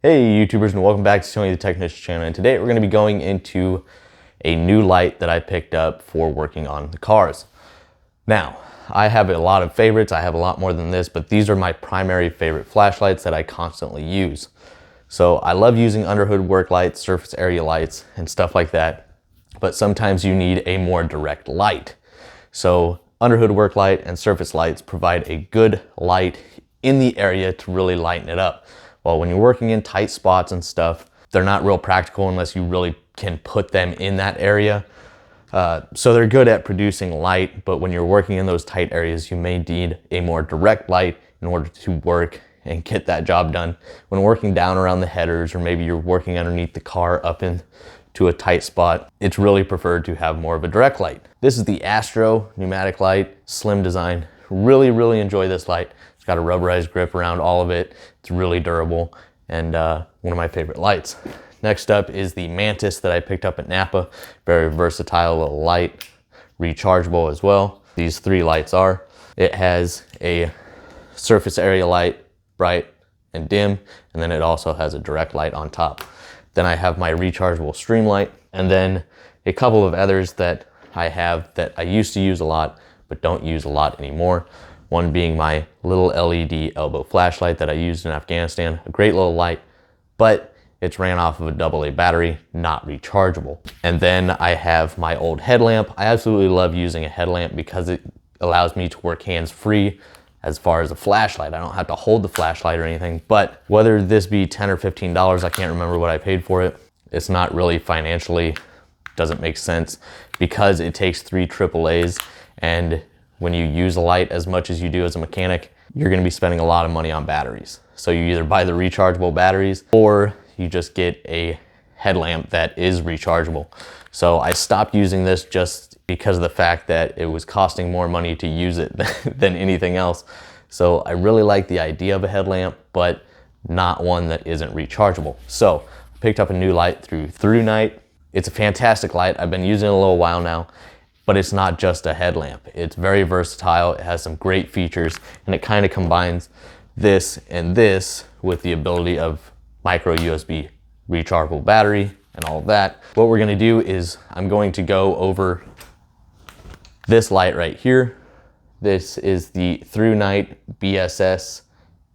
Hey YouTubers, and welcome back to Tony the Technician channel. And today we're going to be going into a new light that I picked up for working on the cars. Now, I have a lot of favorites. I have a lot more than this, but these are my primary favorite flashlights that I constantly use. So I love using underhood work lights, surface area lights, and stuff like that. But sometimes you need a more direct light. So underhood work light and surface lights provide a good light in the area to really lighten it up. Well, when you're working in tight spots and stuff, they're not real practical unless you really can put them in that area. So they're good at producing light, but when you're working in those tight areas, you may need a more direct light in order to work and get that job done. When working down around the headers, or maybe you're working underneath the car up into a tight spot, it's really preferred to have more of a direct light. This is the Astro pneumatic light, slim design. Really enjoy this light. It's got a rubberized grip around all of it. It's really durable and one of my favorite lights. Next up is the Mantis that I picked up at Napa. Very versatile little light, rechargeable as well. These three lights are. It has a surface area light, bright and dim, and then it also has a direct light on top. Then I have my rechargeable Streamlight, and then a couple of others that I have that I used to use a lot, but don't use a lot anymore. One being my little LED elbow flashlight that I used in Afghanistan. A great little light, but it's ran off of a AA battery, not rechargeable. And then I have my old headlamp. I absolutely love using a headlamp because it allows me to work hands-free as far as a flashlight. I don't have to hold the flashlight or anything, but whether this be $10 or $15, I can't remember what I paid for it. It's not really financially, doesn't make sense because it takes 3 AAAs, and when you use a light as much as you do as a mechanic, you're gonna be spending a lot of money on batteries. So you either buy the rechargeable batteries or you just get a headlamp that is rechargeable. So I stopped using this just because of the fact that it was costing more money to use it than anything else. So I really like the idea of a headlamp, but not one that isn't rechargeable. So I picked up a new light through Thrunite. It's a fantastic light. I've been using it a little while now. But it's not just a headlamp. It's very versatile. It has some great features, and it kind of combines this and this with the ability of micro USB rechargeable battery and all of that. What we're gonna do is I'm going to go over this light right here. This is the Thrunite BSS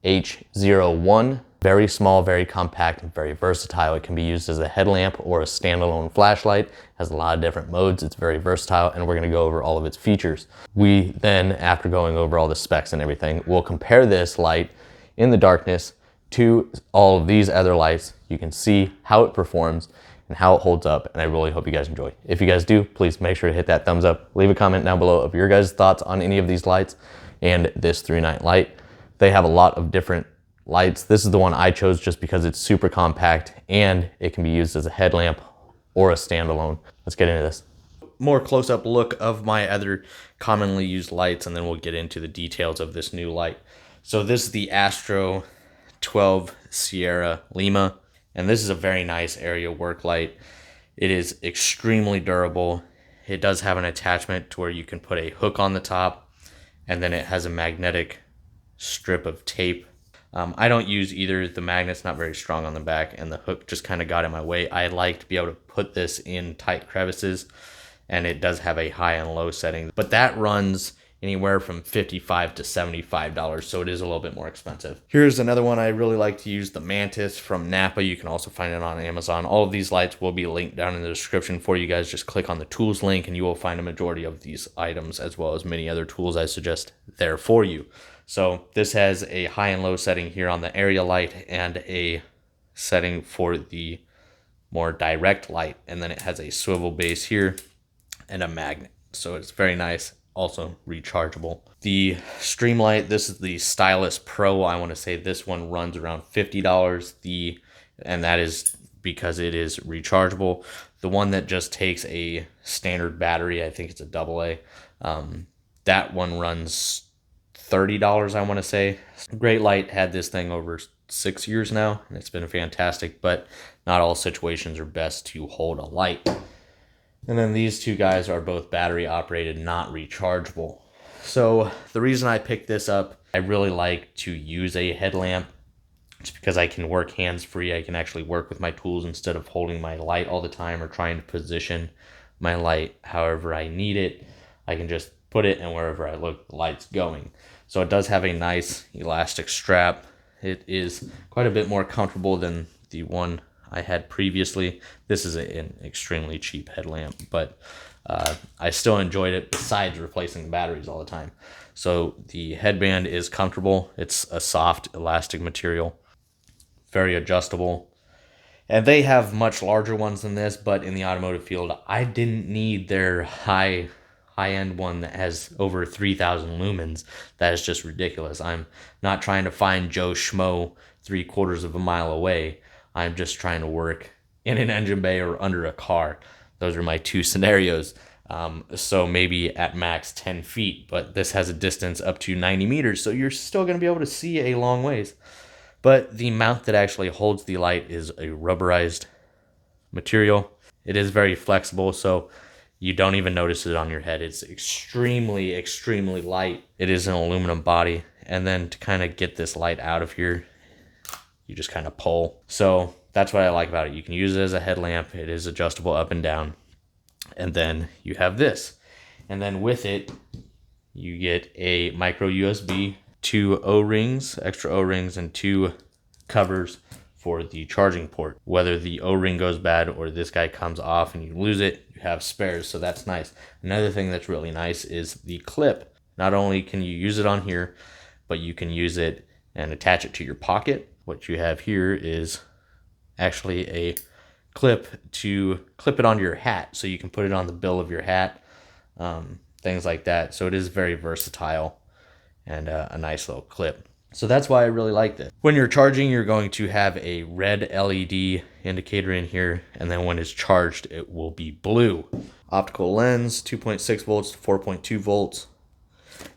H01. Very small, very compact, and very versatile. It can be used as a headlamp or a standalone flashlight. It has a lot of different modes. It's very versatile, and we're gonna go over all of its features. We then, after going over all the specs and everything, we'll compare this light in the darkness to all of these other lights. You can see how it performs and how it holds up, and I really hope you guys enjoy. If you guys do, please make sure to hit that thumbs up. Leave a comment down below of your guys' thoughts on any of these lights and this Thrunite light. They have a lot of different lights. This is the one I chose just because it's super compact and it can be used as a headlamp or a standalone. Let's get into this. More close-up look of my other commonly used lights, and then we'll get into the details of this new light. So this is the Astro 12 Sierra Lima, and this is a very nice area work light. It is extremely durable. It does have an attachment to where you can put a hook on the top, and then it has a magnetic strip of tape. I don't use either. The magnet's not very strong on the back, and the hook just kind of got in my way. I like to be able to put this in tight crevices, and it does have a high and low setting, but that runs anywhere from $55 to $75, so it is a little bit more expensive. Here's another one I really like to use, the Mantis from Napa. You can also find it on Amazon. All of these lights will be linked down in the description for you guys. Just click on the tools link and you will find a majority of these items, as well as many other tools I suggest there for you. So this has a high and low setting here on the area light and a setting for the more direct light. And then it has a swivel base here and a magnet. So it's very nice, also rechargeable. The Streamlight, this is the Stylus Pro. I want to say this one runs around $50. And that is because it is rechargeable. The one that just takes a standard battery, I think it's a AA, that one runs $30, I want to say. Great light. Had this thing over 6 years now, and it's been fantastic, but not all situations are best to hold a light. And then these two guys are both battery operated, not rechargeable. So the reason I picked this up, I really like to use a headlamp It's because I can work hands-free. I can actually work with my tools instead of holding my light all the time or trying to position my light however I need it. I can just put it, and wherever I look, the light's going. So it does have a nice elastic strap. It is quite a bit more comfortable than the one I had previously. This is an extremely cheap headlamp, but I still enjoyed it besides replacing batteries all the time. So the headband is comfortable. It's a soft elastic material, very adjustable. And they have much larger ones than this, but in the automotive field, I didn't need their high-end one that has over 3,000 lumens. That is just ridiculous. I'm not trying to find Joe Schmo 3/4 of a mile away. I'm just trying to work in an engine bay or under a car. Those are my two scenarios. So maybe at max 10 feet, but this has a distance up to 90 meters, so you're still going to be able to see a long ways. But the mount that actually holds the light is a rubberized material. It is very flexible, so you don't even notice it on your head. It's extremely, extremely light. It is an aluminum body. And then to kind of get this light out of here, you just kind of pull. So that's what I like about it. You can use it as a headlamp. It is adjustable up and down. And then you have this. And then with it, you get a micro USB, 2 O-rings, extra O-rings, and 2 covers for the charging port. Whether the O-ring goes bad or this guy comes off and you lose it, you have spares, so that's nice. Another thing that's really nice is the clip. Not only can you use it on here, but you can use it and attach it to your pocket. What you have here is actually a clip to clip it onto your hat, so you can put it on the bill of your hat, things like that. So it is very versatile and a nice little clip. So that's why I really like this. When you're charging, you're going to have a red LED indicator in here, and then when it's charged, it will be blue. Optical lens, 2.6 volts to 4.2 volts.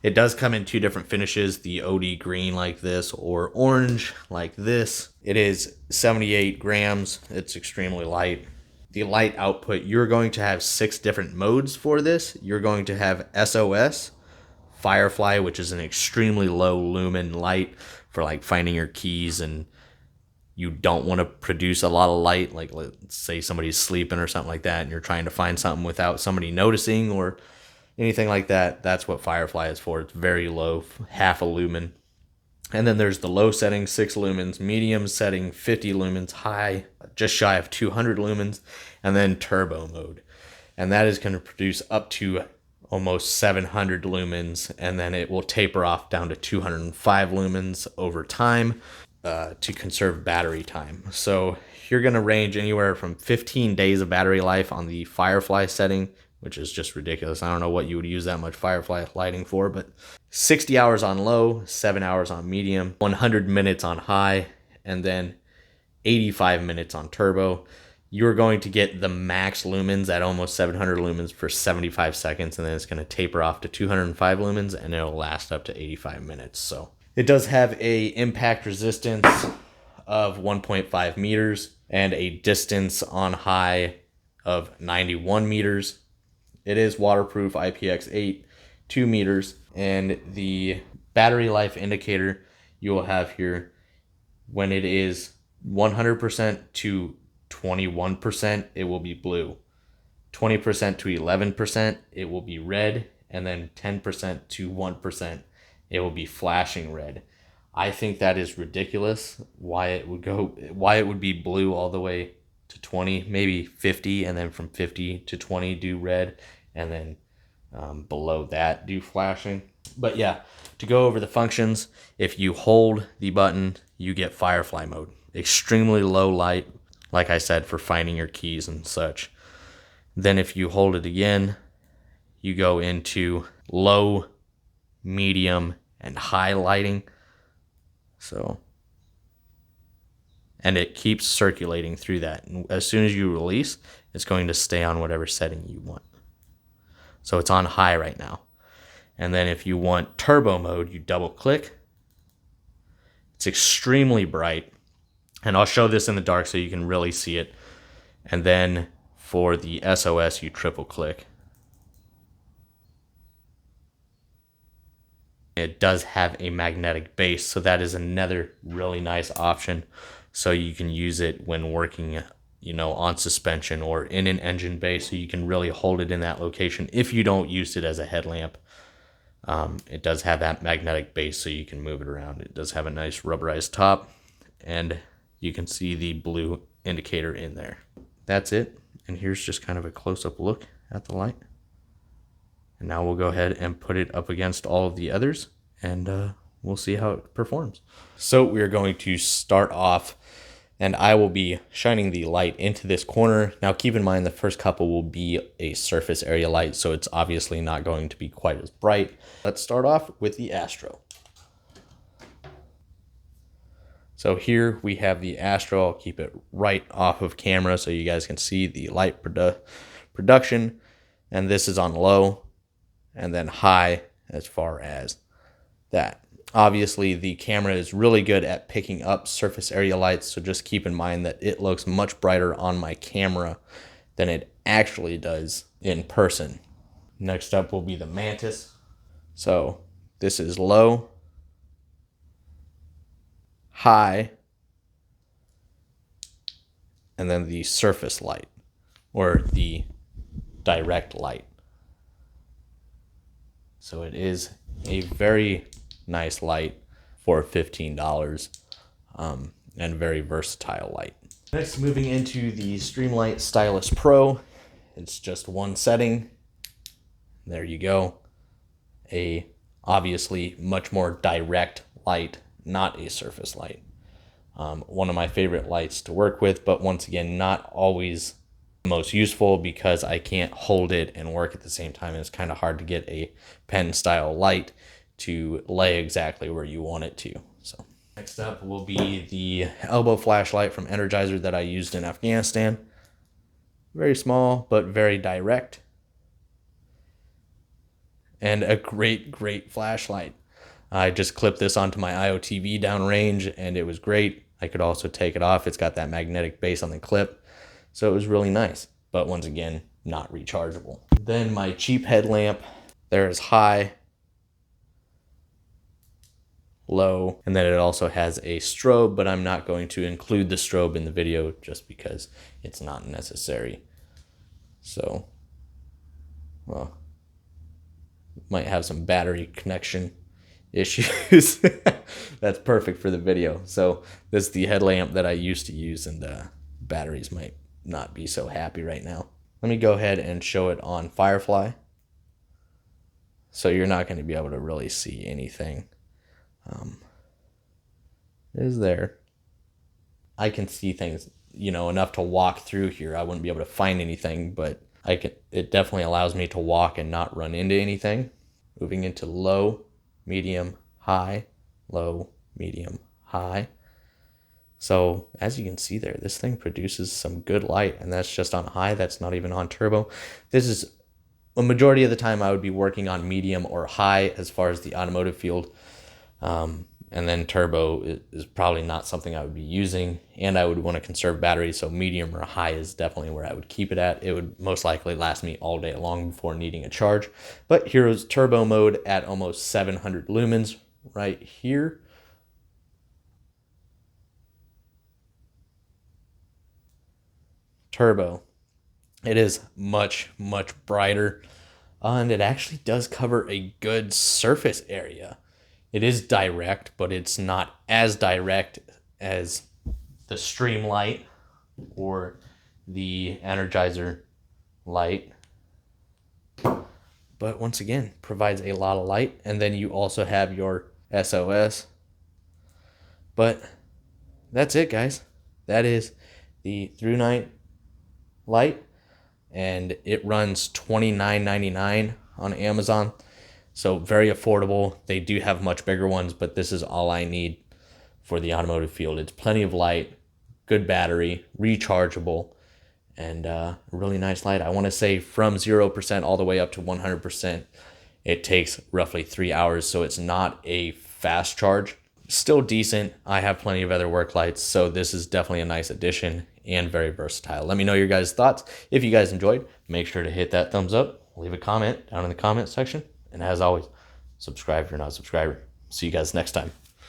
It does come in 2 different finishes, the OD green like this or orange like this. It is 78 grams. It's extremely light. The light output, you're going to have 6 different modes for this. You're going to have SOS, Firefly, which is an extremely low lumen light for like finding your keys and you don't want to produce a lot of light, like let's say somebody's sleeping or something like that and you're trying to find something without somebody noticing or anything like that. That's what Firefly is for. It's very low, half a lumen. And then there's the low setting, 6 lumens, medium setting, 50 lumens, high, just shy of 200 lumens, and then turbo mode. And that is going to produce up to almost 700 lumens, and then it will taper off down to 205 lumens over time to conserve battery time. So you're going to range anywhere from 15 days of battery life on the Firefly setting, which is just ridiculous. I don't know what you would use that much Firefly lighting for, but 60 hours on low, 7 hours on medium, 100 minutes on high, and then 85 minutes on turbo. You're going to get the max lumens at almost 700 lumens for 75 seconds, and then it's going to taper off to 205 lumens, and it'll last up to 85 minutes. So it does have a impact resistance of 1.5 meters and a distance on high of 91 meters. It is waterproof, IPX8, 2 meters, and the battery life indicator you will have here, when it is 100% to 21%, it will be blue. 20% to 11%, it will be red, and then 10% to 1%, it will be flashing red. I think that is ridiculous. Why it would be blue all the way to 20, maybe 50, and then from 50 to 20 do red, and then below that do flashing. But yeah, to go over the functions, if you hold the button, you get Firefly mode. Extremely low light, like I said, for finding your keys and such. Then if you hold it again, you go into low, medium, and high lighting. So, and it keeps circulating through that. And as soon as you release, it's going to stay on whatever setting you want. So it's on high right now. And then if you want turbo mode, you double click. It's extremely bright. And I'll show this in the dark so you can really see it. And then for the SOS, you triple click. It does have a magnetic base, so that is another really nice option. So you can use it when working, you know, on suspension or in an engine bay, so you can really hold it in that location if you don't use it as a headlamp. It does have that magnetic base, so you can move it around. It does have a nice rubberized top, and you can see the blue indicator in there. That's it, and here's just kind of a close-up look at the light. And now we'll go ahead and put it up against all of the others, and we'll see how it performs. So we're going to start off, and I will be shining the light into this corner. Now keep in mind the first couple will be a surface area light, so it's obviously not going to be quite as bright. Let's start off with the Astro. So here we have the Astro. I'll keep it right off of camera so you guys can see the light production. And this is on low and then high as far as that. Obviously, the camera is really good at picking up surface area lights, so just keep in mind that it looks much brighter on my camera than it actually does in person. Next up will be the Mantis. So this is low, high, and then the surface light, or the direct light. So it is a very nice light for $15, and very versatile light. Next, moving into the Streamlight Stylus Pro. It's just one setting. There you go. A obviously much more direct light, not a surface light. One of my favorite lights to work with, but once again, not always the most useful because I can't hold it and work at the same time. And it's kind of hard to get a pen style light to lay exactly where you want it to. So next up will be the elbow flashlight from Energizer that I used in Afghanistan. Very small, but very direct. And a great flashlight. I just clipped this onto my IOTV downrange and it was great. I could also take it off. It's got that magnetic base on the clip. So it was really nice, but once again, not rechargeable. Then my cheap headlamp, there is high, low, and then it also has a strobe, but I'm not going to include the strobe in the video just because it's not necessary. So, well, might have some battery connection issues. That's perfect for the video. So this is the headlamp that I used to use, and batteries might not be so happy right now. Let me go ahead and show it on Firefly. So you're not going to be able to really see anything. It is there. I can see things, you know, enough to walk through here. I wouldn't be able to find anything, but it definitely allows me to walk and not run into anything. Moving into low, medium, high, low, medium, high. So as you can see there, this thing produces some good light, and that's just on high. That's not even on turbo. This is a majority of the time I would be working on medium or high as far as the automotive field. And then turbo is probably not something I would be using, and I would want to conserve battery, so medium or high is definitely where I would keep it at. It would most likely last me all day long before needing a charge. But here's turbo mode at almost 700 lumens right here. Turbo. It is much brighter, and it actually does cover a good surface area. It is direct, but it's not as direct as the Streamlight or the Energizer light. But once again, provides a lot of light. And then you also have your SOS. But that's it, guys. That is the Thrunite light. And it runs $29.99 on Amazon. So very affordable. They do have much bigger ones, but this is all I need for the automotive field. It's plenty of light, good battery, rechargeable, and a really nice light. I want to say from 0% all the way up to 100%, it takes roughly 3 hours, so it's not a fast charge. Still decent. I have plenty of other work lights, so this is definitely a nice addition and very versatile. Let me know your guys' thoughts. If you guys enjoyed, make sure to hit that thumbs up, leave a comment down in the comment section. And as always, Subscribe if you're not a subscriber. See you guys next time.